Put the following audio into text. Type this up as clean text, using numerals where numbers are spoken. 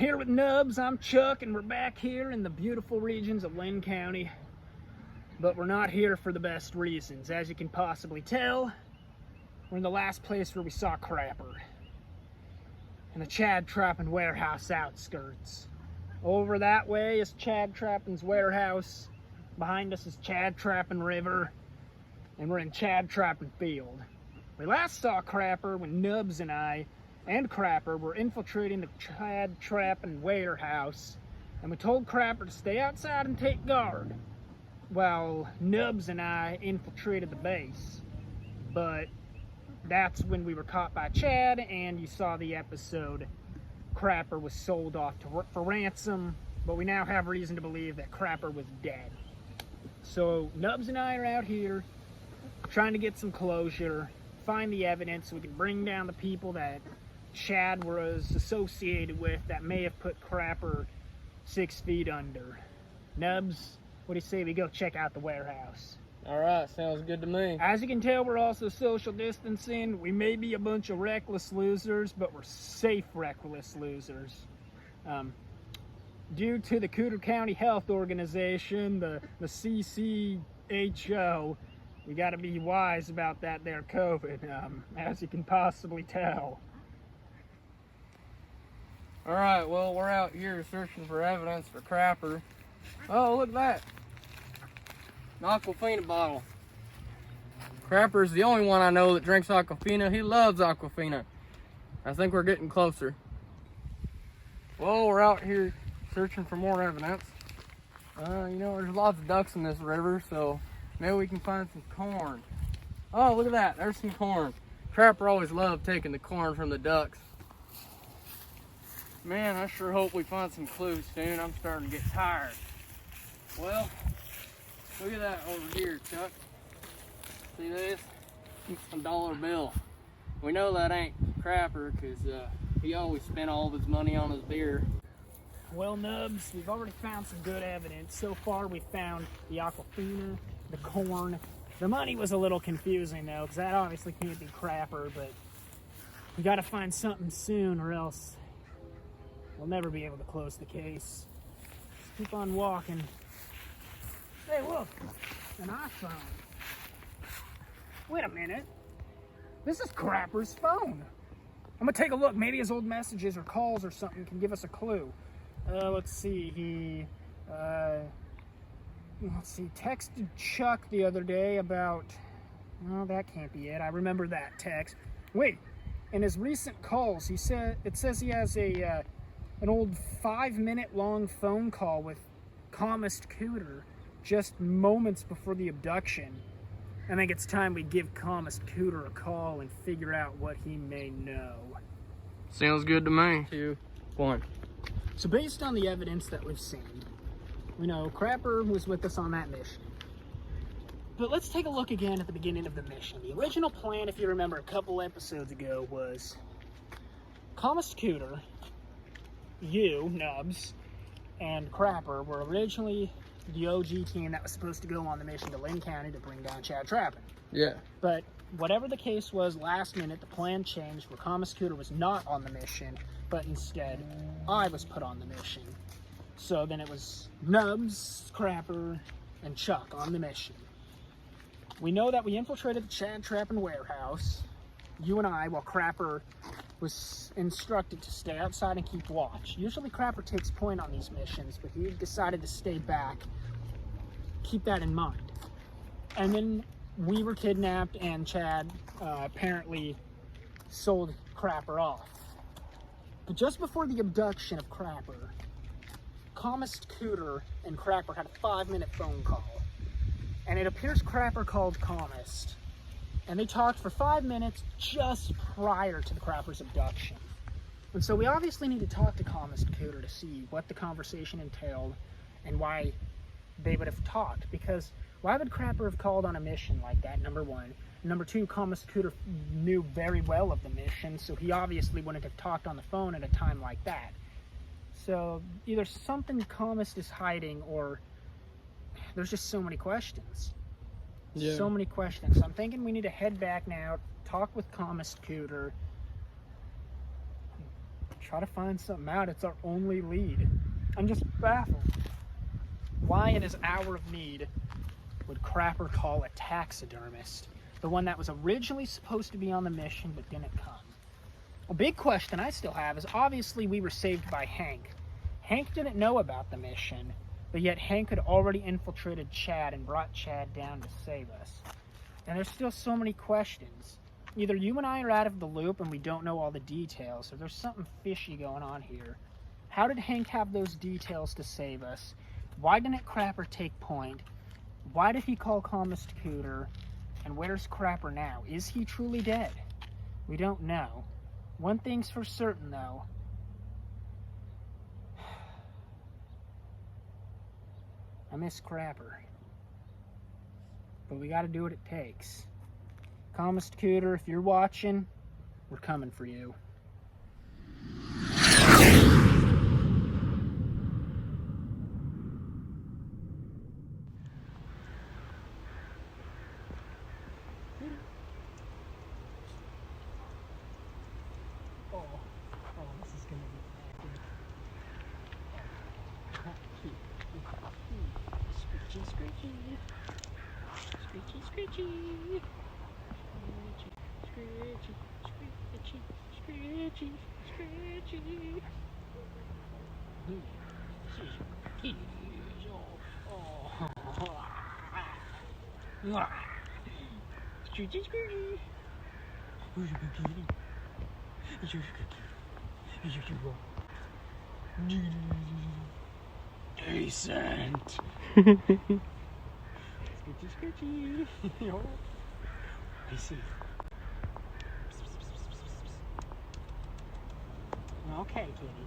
here with Nubs. I'm Chuck, and we're back here in the beautiful regions of Linn County. But we're not here for the best reasons. As you can possibly tell, we're in the last place where we saw Crapper. In the Chad Trappin' warehouse outskirts. Over that way is Chad Trappin's warehouse. Behind us is Chad Trappin River. And we're in Chad Trappin Field. We last saw Crapper when Nubs and I and Crapper were infiltrating the Chad Trappin warehouse. And we told Crapper to stay outside and take guard, while Nubs and I infiltrated the base. But that's when we were caught by Chad, and you saw the episode. Crapper was sold off for ransom, but we now have reason to believe that Crapper was dead. So Nubs and I are out here trying to get some closure, find the evidence so we can bring down the people that Chad was associated with that may have put Crapper 6 feet under. Nubs, what do you say we go check out the warehouse? Alright, sounds good to me. As you can tell, we're also social distancing. We may be a bunch of reckless losers, but we're safe reckless losers. Due to the Cooter County Health Organization, the CCHO, we got to be wise about that there COVID, as you can possibly tell. Alright, well, we're out here searching for evidence for Crapper. Oh, look at that. An Aquafina bottle. Crapper's the only one I know that drinks Aquafina. He loves Aquafina. I think we're getting closer. Well, we're out here searching for more evidence. You know, there's lots of ducks in this river, so maybe we can find some corn. Oh, look at that. There's some corn. Crapper always loved taking the corn from the ducks. Man, I sure hope we find some clues soon. I'm starting to get tired. Well, look at that over here, Chuck. See this? It's a dollar bill. We know that ain't Crapper because he always spent all of his money on his beer. Well, Nubs, we've already found some good evidence. So far, we found the Aquafina, the corn. The money was a little confusing, though, because that obviously can't be Crapper, but we got to find something soon or else we'll never be able to close the case. Let's keep on walking. Hey, look, an iPhone. Wait a minute. This is Crapper's phone. I'm gonna take a look. Maybe his old messages or calls or something can give us a clue. Let's see. He, texted Chuck the other day about. No, that can't be it. I remember that text. Wait, in his recent calls, it says he has an old 5-minute long phone call with Cooter just moments before the abduction. I think it's time we give Cooter a call and figure out what he may know. Sounds good to me. 2, 1. So based on the evidence that we've seen, we know Crapper was with us on that mission. But let's take a look again at the beginning of the mission. The original plan, if you remember a couple episodes ago, was Cooter, you, Nubs, and Crapper were originally the OG team that was supposed to go on the mission to Linn County to bring down Chad Trappin. Yeah. But whatever the case was, last minute the plan changed where Cooter was not on the mission, but instead I was put on the mission. So then it was Nubs, Crapper, and Chuck on the mission. We know that we infiltrated the Chad Trappin warehouse, you and I, while Crapper was instructed to stay outside and keep watch. Usually Crapper takes point on these missions, but he decided to stay back. Keep that in mind. And then we were kidnapped and Chad apparently sold Crapper off. But just before the abduction of Crapper, Cooter and Crapper had a 5-minute phone call. And it appears Crapper called Comist. And they talked for 5 minutes just prior to the Crapper's abduction. And so we obviously need to talk to Cooter to see what the conversation entailed and why they would have talked. Because why would Crapper have called on a mission like that, number one? Number two, Cooter knew very well of the mission, so he obviously wouldn't have talked on the phone at a time like that. So either something Comist is hiding or there's just so many questions. Yeah. So many questions. So I'm thinking we need to head back now, talk with Cooter, Try to find something out. It's our only lead. I'm just baffled. Why in his hour of need would Crapper call a taxidermist? The one that was originally supposed to be on the mission but didn't come. A big question I still have is, obviously we were saved by Hank. Hank didn't know about the mission, but yet Hank had already infiltrated Chad and brought Chad down to save us. And there's still so many questions. Either you and I are out of the loop and we don't know all the details, or there's something fishy going on here. How did Hank have those details to save us? Why didn't Crapper take point? Why did he call Calmest Cooter? And where's Crapper now? Is he truly dead? We don't know. One thing's for certain, though. I miss Crapper. But we gotta do what it takes. Calmest Cooter, if you're watching, we're coming for you. This is gonna be screechy, screechy, screechy, screechy, screechy, screechy, screechy, screechy. Screechy, screechy. Who's your cookie? It's your cookie. It's your cookie. Decent. Scritchy, scritchy. I see. Okay, kitty.